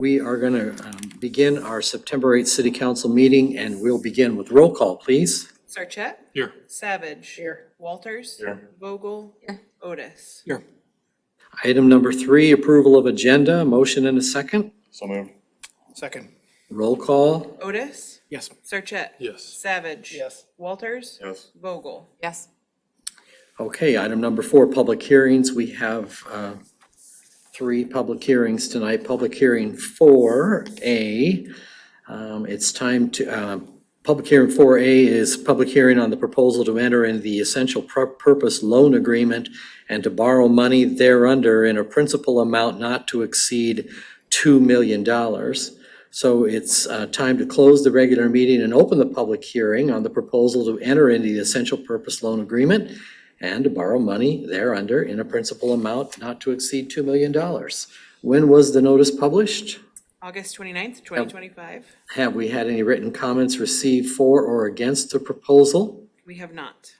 We are going to begin our September 8th City Council meeting, and we'll begin with roll call, please. Sarchet? Here. Savage? Here. Walters? Here. Vogel? Here. Otis? Here. Item number 3, approval of agenda. Motion and a second. So moved. Second. Roll call. Otis? Yes. Sarchet? Yes. Savage? Yes. Walters? Yes. Vogel? Yes. Okay, item number 4, public hearings. We have 3 public hearings tonight. Public hearing 4A. It's time to, public hearing 4A is public hearing on the proposal to enter in the essential purpose loan agreement and to borrow money thereunder in a principal amount not to exceed $2 million. So it's time to close the regular meeting and open the public hearing on the proposal to enter into the essential purpose loan agreement and to borrow money thereunder in a principal amount not to exceed $2 million. When was the notice published? August 29th, 2025. Have we had any written comments received for or against the proposal? We have not.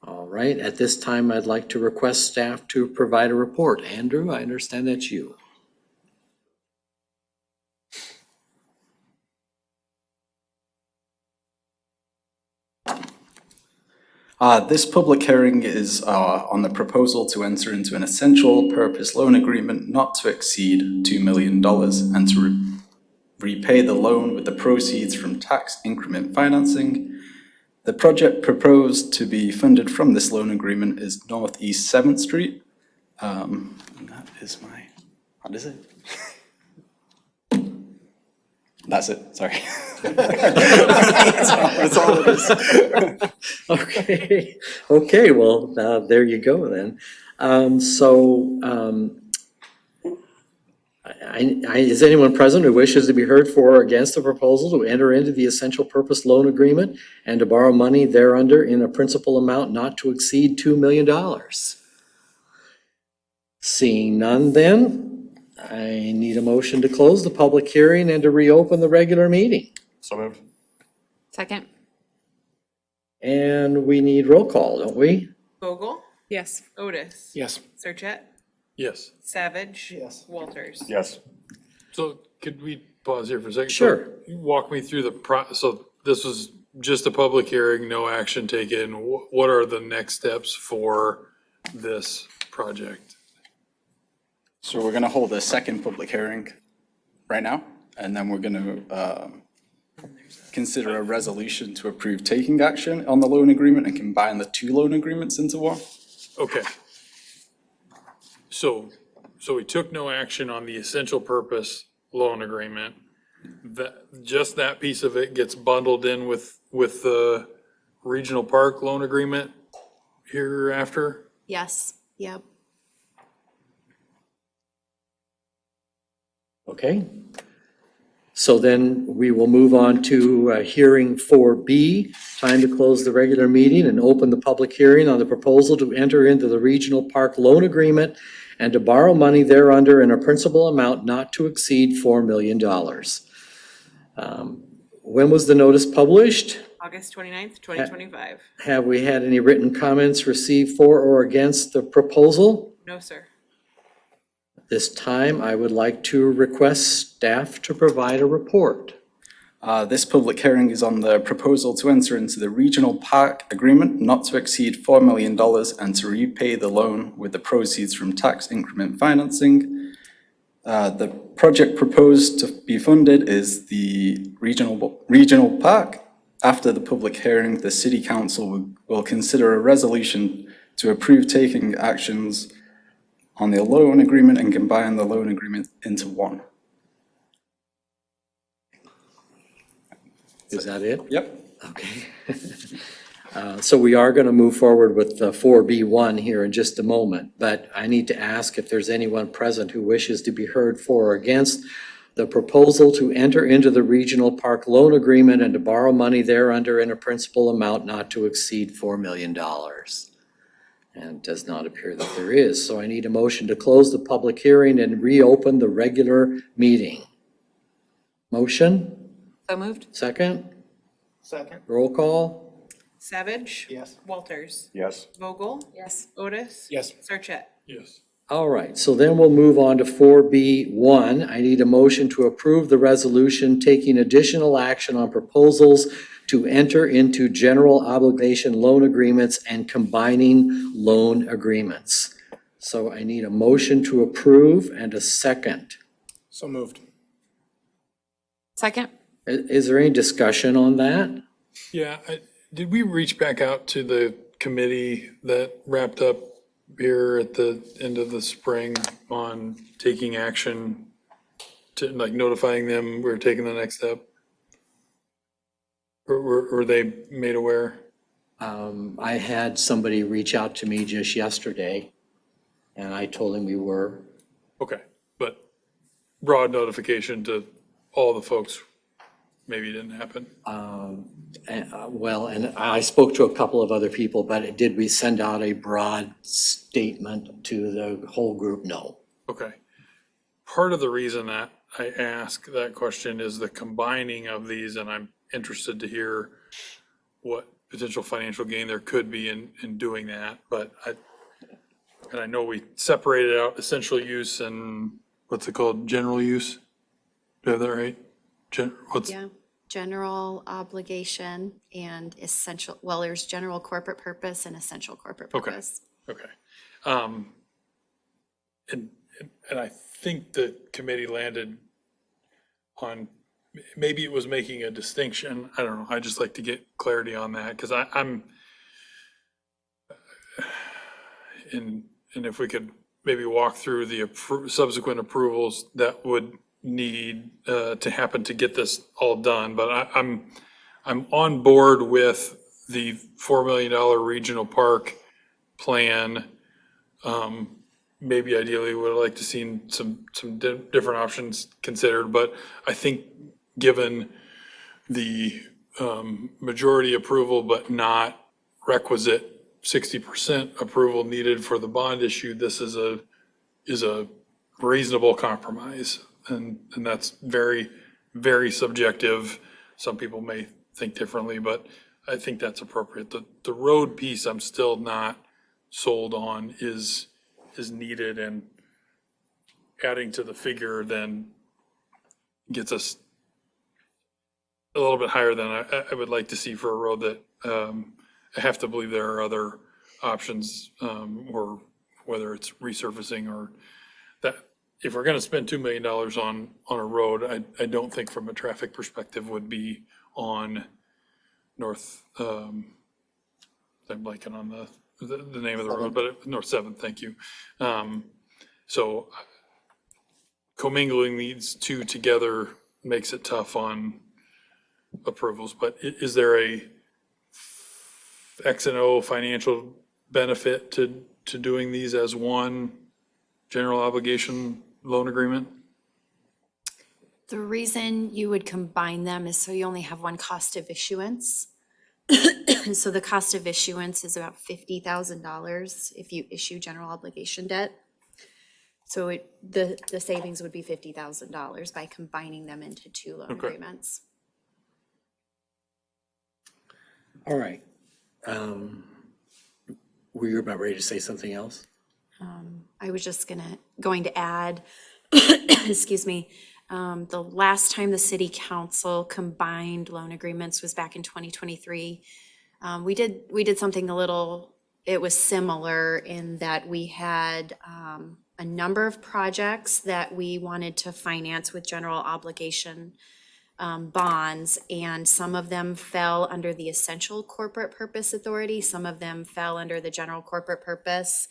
All right, at this time, I'd like to request staff to provide a report. Andrew, I understand that's you. This public hearing is on the proposal to enter into an essential purpose loan agreement not to exceed $2 million and to repay the loan with the proceeds from tax increment financing. The project proposed to be funded from this loan agreement is Northeast 7th Street. And that is my, what is it? That's it, sorry. That's all it is. Okay, well, there you go then. Is anyone present who wishes to be heard for or against the proposal to enter into the essential purpose loan agreement and to borrow money thereunder in a principal amount not to exceed $2 million? Seeing none then, I need a motion to close the public hearing and to reopen the regular meeting. So moved. Second. And we need roll call, don't we? Vogel? Yes. Otis? Yes. Sarchet? Yes. Savage? Yes. Walters? Yes. So could we pause here for a second? Sure. So you walk me through so this was just a public hearing, no action taken. What are the next steps for this project? So we're gonna hold a second public hearing right now, and then we're gonna consider a resolution to approve taking action on the loan agreement and combine the 2 loan agreements into one. Okay. So we took no action on the essential purpose loan agreement. Just that piece of it gets bundled in with the regional park loan agreement hereafter? Yes. Yep. Okay. So then we will move on to hearing 4B, time to close the regular meeting and open the public hearing on the proposal to enter into the regional park loan agreement and to borrow money thereunder in a principal amount not to exceed $4 million. When was the notice published? August 29th, 2025. Have we had any written comments received for or against the proposal? No, sir. This time, I would like to request staff to provide a report. This public hearing is on the proposal to enter into the regional park agreement not to exceed $4 million and to repay the loan with the proceeds from tax increment financing. The project proposed to be funded is the regional park. After the public hearing, the City Council will consider a resolution to approve taking actions on the loan agreement and combine the loan agreement into one. Is that it? Yep. Okay. So we are going to move forward with 4B1 here in just a moment, but I need to ask if there's anyone present who wishes to be heard for or against the proposal to enter into the regional park loan agreement and to borrow money thereunder in a principal amount not to exceed $4 million. And it does not appear that there is. So I need a motion to close the public hearing and reopen the regular meeting. Motion? So moved. Second? Second. Roll call? Savage? Yes. Walters? Yes. Vogel? Yes. Otis? Yes. Sarchet? Yes. All right, so then we'll move on to 4B1. I need a motion to approve the resolution taking additional action on proposals to enter into general obligation loan agreements and combining loan agreements. So I need a motion to approve and a second. So moved. Second? Is there any discussion on that? Yeah, did we reach back out to the committee that wrapped up here at the end of the spring on taking action to, like, notifying them we're taking the next step? Or were they made aware? I had somebody reach out to me just yesterday, and I told him we were. Okay, but broad notification to all the folks, maybe it didn't happen. Well, and I spoke to a couple of other people, but did we send out a broad statement to the whole group? No. Okay. Part of the reason that I ask that question is the combining of these, and I'm interested to hear what potential financial gain there could be in doing that. But I know we separated out essential use and what's it called, general use? Do I have that right? What's, Yeah. General obligation and essential, well, there's general corporate purpose and essential corporate Okay. purpose. okay. And I think the committee landed on, maybe it was making a distinction. I don't know. I just like to get clarity on that because I'm, and if we could maybe walk through the subsequent approvals that would need to happen to get this all done. But I'm on board with the $4 million regional park plan. Maybe ideally would have liked to seen some different options considered, but I think given the majority approval but not requisite 60% approval needed for the bond issue, this is a reasonable compromise. And that's very, very subjective. Some people may think differently, but I think that's appropriate. The road piece I'm still not sold on is needed, and adding to the figure then gets us a little bit higher than I would like to see for a road that I have to believe there are other options, or whether it's resurfacing or that. If we're gonna spend $2 million on a road, I don't think from a traffic perspective would be on North, I'm blanking on the name of the road, but North 7th, thank you. So commingling these two together makes it tough on approvals, but is there a X and O financial benefit to doing these as one general obligation loan agreement? The reason you would combine them is so you only have one cost of issuance. So the cost of issuance is about $50,000 if you issue general obligation debt. So the savings would be $50,000 by combining them into two loan Okay. agreements. All right. Were you about ready to say something else? I was just going to add, excuse me, the last time the city council combined loan agreements was back in 2023. We did something it was similar in that we had a number of projects that we wanted to finance with general obligation bonds, and some of them fell under the essential corporate purpose authority, some of them fell under the general corporate purpose.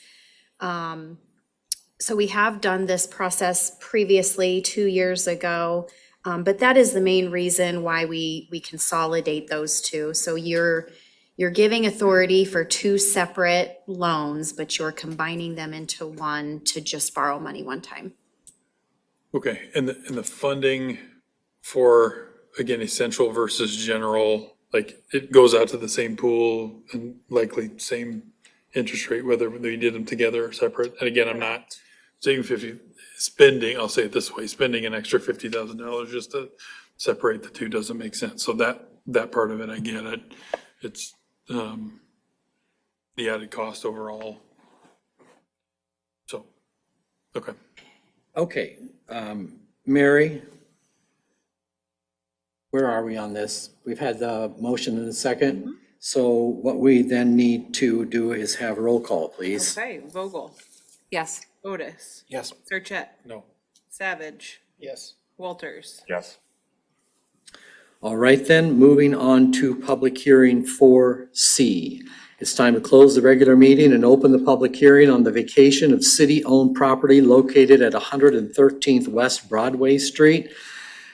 So we have done this process previously 2 years ago, but that is the main reason why we consolidate those two. So you're giving authority for two separate loans, but you're combining them into one to just borrow money one time. Okay, and the funding for, again, essential versus general, like it goes out to the same pool and likely same interest rate, whether we did them together or separate. And again, I'm not saving spending, I'll say it this way, spending an extra $50,000 just to separate the two doesn't make sense. So that part of it, I get it. It's the added cost overall. So Okay. Okay, Mary? Where are we on this? We've had the motion in a second. So what we then need to do is have roll call, please. Okay, Vogel, Yes. Otis, Yes. Sarchet, No. Savage, Yes. Walters. Yes. All right then, moving on to public hearing 4C. It's time to close the regular meeting and open the public hearing on the vacation of city-owned property located at 113th West Broadway Street.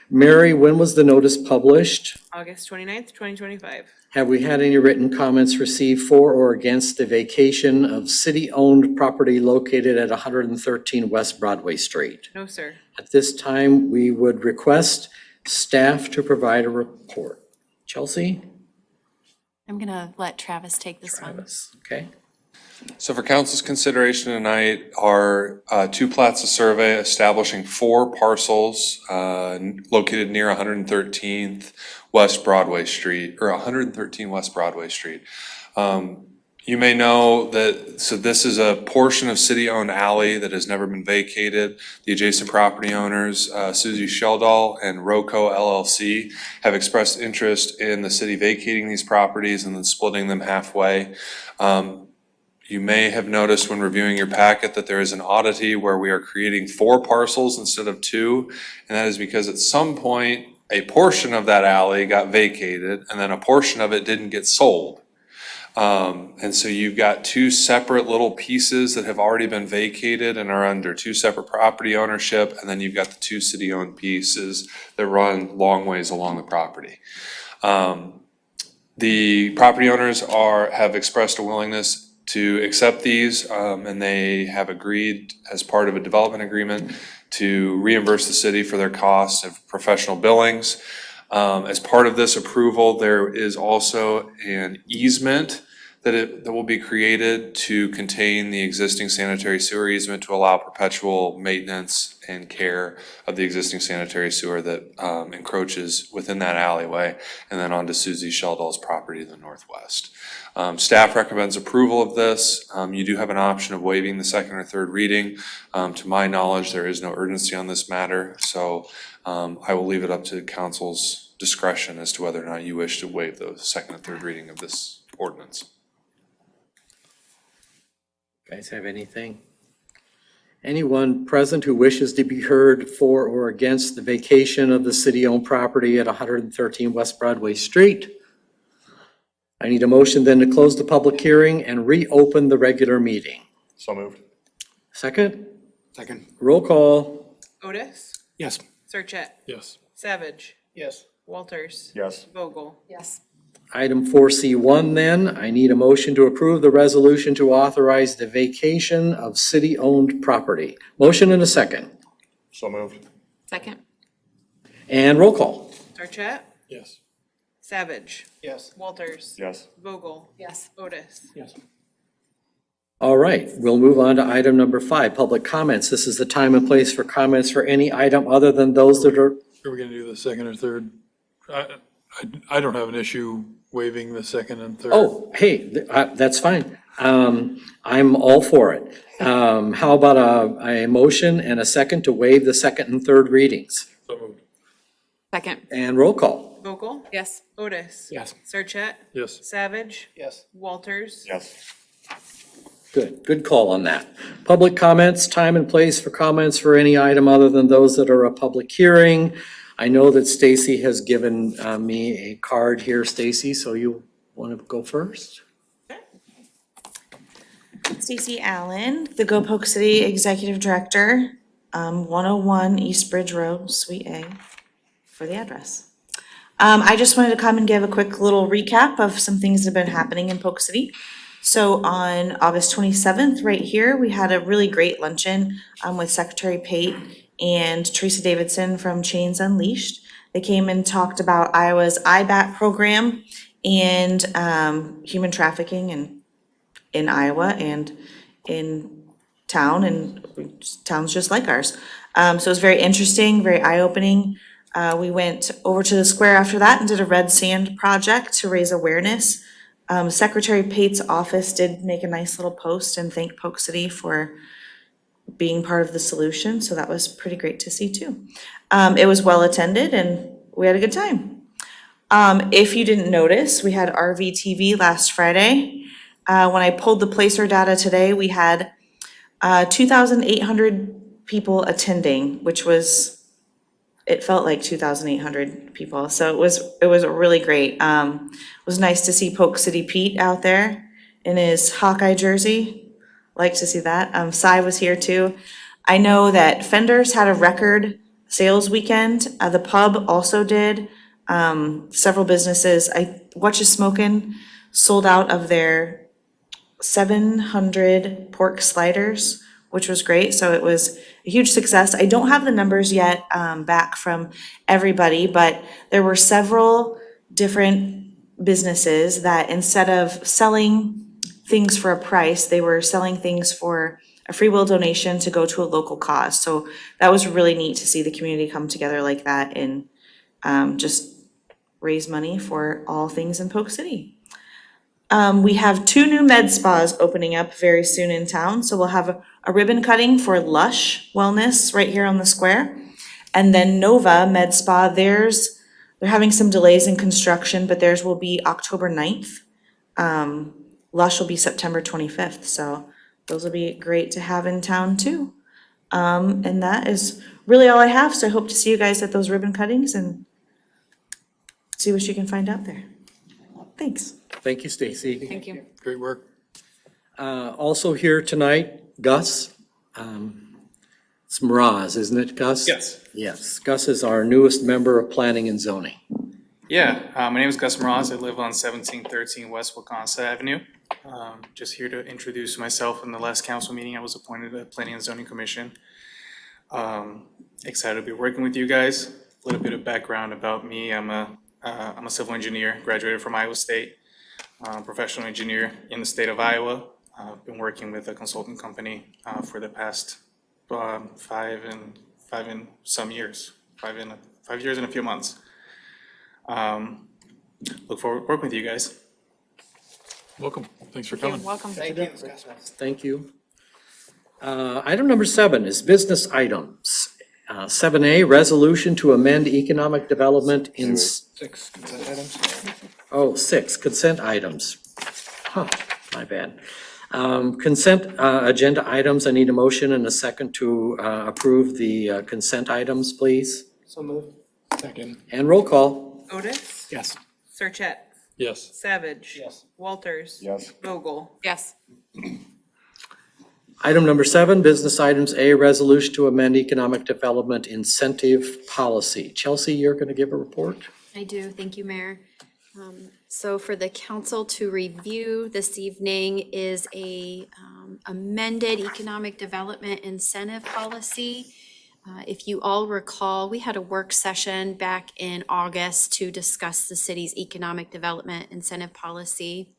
Mary, when was the notice published? August 29th, 2025. Have we had any written comments received for or against the vacation of city-owned property located at 113 West Broadway Street? No, sir. At this time, we would request staff to provide a report. Chelsea? I'm gonna let Travis take this one. Travis, okay? So for council's consideration tonight are two plats of survey establishing 4 parcels located near 113th West Broadway Street, or 113 West Broadway Street. You may know that, so this is a portion of city-owned alley that has never been vacated. The adjacent property owners, Susie Sheldall and Roco LLC, have expressed interest in the city vacating these properties and then splitting them halfway. You may have noticed when reviewing your packet that there is an oddity where we are creating 4 parcels instead of 2. And that is because at some point, a portion of that alley got vacated and then a portion of it didn't get sold. And so you've got 2 separate little pieces that have already been vacated and are under 2 separate property ownership. And then you've got the 2 city-owned pieces that run long ways along the property. The property owners have expressed a willingness to accept these, and they have agreed as part of a development agreement to reimburse the city for their costs of professional billings. As part of this approval, there is also an easement that will be created to contain the existing sanitary sewer easement to allow perpetual maintenance and care of the existing sanitary sewer that encroaches within that alleyway and then onto Susie Sheldall's property to the northwest. Staff recommends approval of this. You do have an option of waiving the second or third reading. To my knowledge, there is no urgency on this matter, so I will leave it up to council's discretion as to whether or not you wish to waive the second and third reading of this ordinance. Guys have anything? Anyone present who wishes to be heard for or against the vacation of the city-owned property at 113 West Broadway Street? I need a motion then to close the public hearing and reopen the regular meeting. So moved. Second? Second. Roll call. Otis, Yes. Sarchet, Yes. Savage, Yes. Walters. Yes. Vogel. Yes. Item 4C1 then, I need a motion to approve the resolution to authorize the vacation of city-owned property. Motion and a second. So moved. Second. And roll call. Sarchet, Yes. Savage, Yes. Walters. Yes. Vogel. Yes. Otis. Yes. All right, we'll move on to item number 5, public comments. This is the time and place for comments for any item other than those that are, Are we gonna do the second or third? I don't have an issue waiving the second and third. oh, hey, that's fine. I'm all for it. How about a motion and a second to waive the second and third readings? So moved. Second. And roll call. Vogel. Yes. Otis. Yes. Sarchet, Yes. Savage, Yes. Walters. Yes. Good call on that. Public comments, time and place for comments for any item other than those that are a public hearing. I know that Stacy has given me a card here, Stacy, so you want to go first? Stacy Allen, the Go Polk City Executive Director, 101 East Bridge Road, Suite A, for the address. I just wanted to come and give a quick little recap of some things that have been happening in Polk City. So on August 27th, right here, we had a really great luncheon with Secretary Pate and Teresa Davidson from Chains Unleashed. They came and talked about Iowa's IBAT program and human trafficking in Iowa and in town and towns just like ours. So it was very interesting, very eye-opening. We went over to the square after that and did a red sand project to raise awareness. Secretary Pate's office did make a nice little post and thank Polk City for being part of the solution, so that was pretty great to see too. It was well attended and we had a good time. If you didn't notice, we had RVTV last Friday. When I pulled the placer data today, we had 2,800 people attending, which was, it felt like 2,800 people. So it was really great. It was nice to see Polk City Pete out there in his Hawkeye jersey. Like to see that. Cy was here too. I know that Fenders had a record sales weekend. The pub also did. Several businesses, Whatcha Smokin' sold out of their 700 pork sliders, which was great. So it was a huge success. I don't have the numbers yet back from everybody, but there were several different businesses that instead of selling things for a price, they were selling things for a free will donation to go to a local cause. So that was really neat to see the community come together like that and just raise money for all things in Polk City. We have 2 new med spas opening up very soon in town. So we'll have a ribbon cutting for Lush Wellness right here on the square. And then Nova Med Spa, they're having some delays in construction, but theirs will be October 9th. Lush will be September 25th. So those will be great to have in town too. And that is really all I have. So I hope to see you guys at those ribbon cuttings and see what you can find out there. Thanks. Thank you, Stacy. Thank you. Great work. Also here tonight, Gus. It's Mraz, isn't it, Gus? Yes. Yes, Gus is our newest member of Planning and Zoning. Yeah, my name is Gus Mraz. I live on 1713 West Waconsa Avenue. Just here to introduce myself. In the last council meeting, I was appointed to the Planning and Zoning Commission. Excited to be working with you guys. A little bit of background about me. I'm a civil engineer, graduated from Iowa State, professional engineer in the state of Iowa. I've been working with a consulting company for the past 5 and some years, 5 years and a few months. Look forward to working with you guys. Welcome. Thanks for coming. Welcome. Thank you. Item number 7 is business items. 7A, resolution to amend economic development in. 6 consent items. Oh, 6, consent items. Huh, my bad. Consent agenda items, I need a motion and a second to approve the consent items, please. So moved. Second. And roll call. Otis? Yes. Sarchet? Yes. Savage? Yes. Walters? Yes. Vogel? Yes. Item number 7, business items A, resolution to amend economic development incentive policy. Chelsea, you're going to give a report? I do, thank you, Mayor. So for the council to review this evening is a amended economic development incentive policy. If you all recall, we had a work session back in August to discuss the city's economic development incentive policy.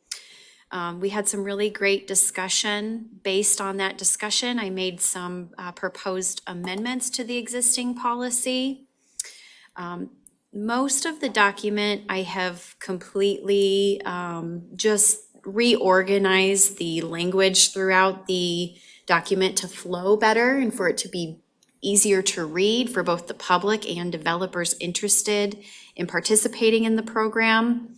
We had some really great discussion. Based on that discussion, I made some proposed amendments to the existing policy. Most of the document I have completely just reorganized the language throughout the document to flow better and for it to be easier to read for both the public and developers interested in participating in the program.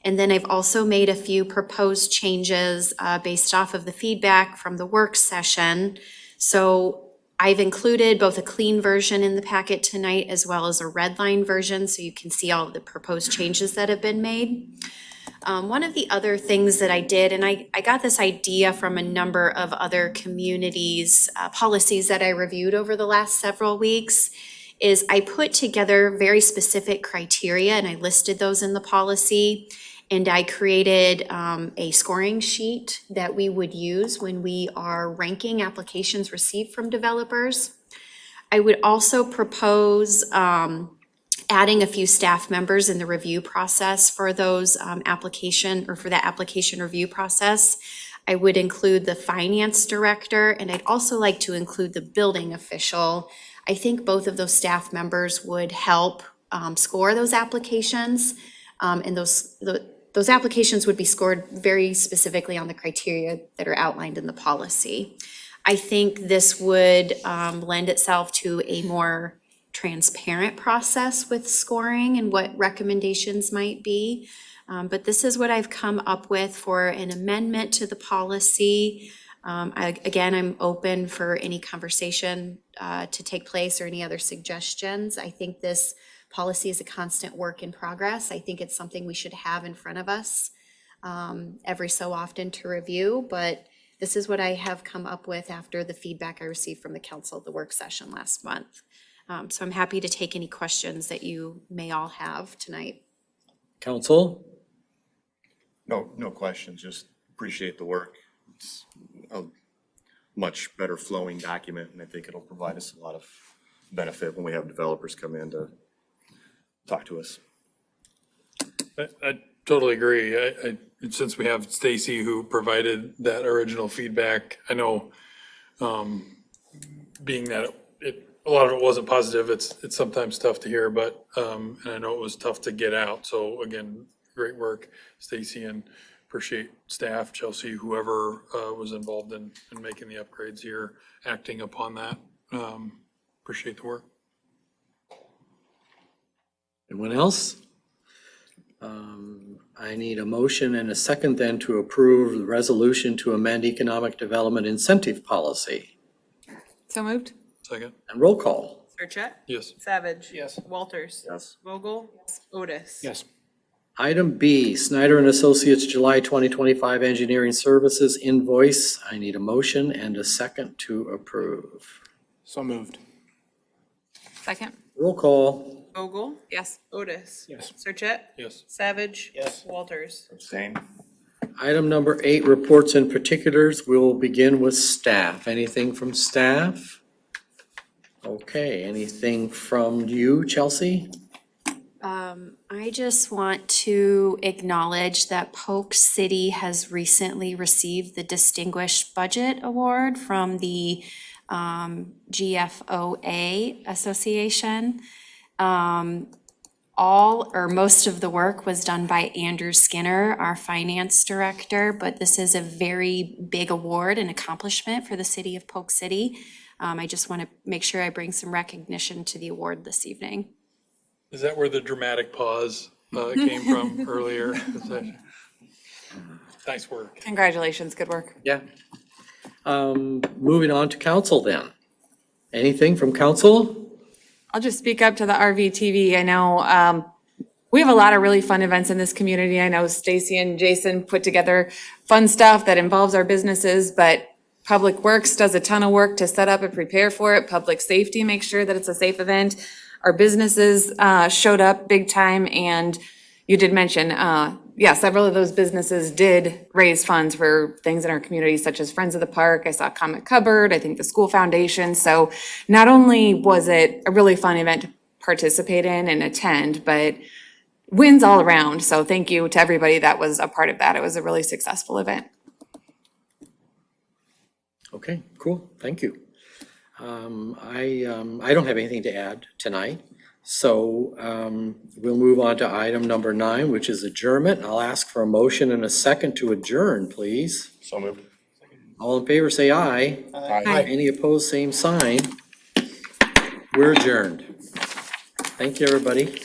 And then I've also made a few proposed changes based off of the feedback from the work session. So I've included both a clean version in the packet tonight as well as a red line version so you can see all of the proposed changes that have been made. One of the other things that I did, and I got this idea from a number of other communities' policies that I reviewed over the last several weeks, is I put together very specific criteria and I listed those in the policy. And I created a scoring sheet that we would use when we are ranking applications received from developers. I would also propose adding a few staff members in the review process for those for that application review process. I would include the finance director, and I'd also like to include the building official. I think both of those staff members would help score those applications, and those applications would be scored very specifically on the criteria that are outlined in the policy. I think this would lend itself to a more transparent process with scoring and what recommendations might be. But this is what I've come up with for an amendment to the policy. Again, I'm open for any conversation to take place or any other suggestions. I think this policy is a constant work in progress. I think it's something we should have in front of us every so often to review, but this is what I have come up with after the feedback I received from the council at the work session last month. So I'm happy to take any questions that you may all have tonight. Council? No questions, just appreciate the work. It's a much better flowing document, and I think it'll provide us a lot of benefit when we have developers come in to talk to us. I totally agree. Since we have Stacy who provided that original feedback, I know, being that a lot of it wasn't positive, it's sometimes tough to hear, but, and I know it was tough to get out. So again, great work, Stacy, and appreciate staff, Chelsea, whoever, was involved in making the upgrades here, acting upon that. Appreciate the work. Anyone else? I need a motion and a second then to approve the resolution to amend economic development incentive policy. So moved. Second? And roll call. Sarchet? Yes. Savage? Yes. Walters? Yes. Vogel? Otis? Yes. Item B, Snyder and Associates July 2025 Engineering Services invoice. I need a motion and a second to approve. So moved. Second. Roll call. Vogel? Yes. Otis? Yes. Sarchet? Yes. Savage? Yes. Walters? Abstain? Item number 8, reports and particulars. We'll begin with staff. Anything from staff? Okay, anything from you, Chelsea? I just want to acknowledge that Polk City has recently received the Distinguished Budget Award from the GFOA Association. All or most of the work was done by Andrew Skinner, our finance director, but this is a very big award and accomplishment for the city of Polk City. I just want to make sure I bring some recognition to the award this evening. Is that where the dramatic pause came from earlier? Nice work. Congratulations, good work. Yeah. Moving on to council then. Anything from council? I'll just speak up to the RVTV. I know we have a lot of really fun events in this community. I know Stacy and Jason put together fun stuff that involves our businesses, but Public Works does a ton of work to set up and prepare for it. Public Safety makes sure that it's a safe event. Our businesses showed up big time, and you did mention, several of those businesses did raise funds for things in our community, such as Friends of the Park. I saw Comic Cupboard, I think the School Foundation. So not only was it a really fun event to participate in and attend, but wins all around. So thank you to everybody that was a part of that. It was a really successful event. Okay, cool, thank you. I don't have anything to add tonight, so we'll move on to item number 9, which is adjournment. I'll ask for a motion and a second to adjourn, please. So moved. All in favor, say aye. Aye. Any opposed, same sign. We're adjourned. Thank you, everybody.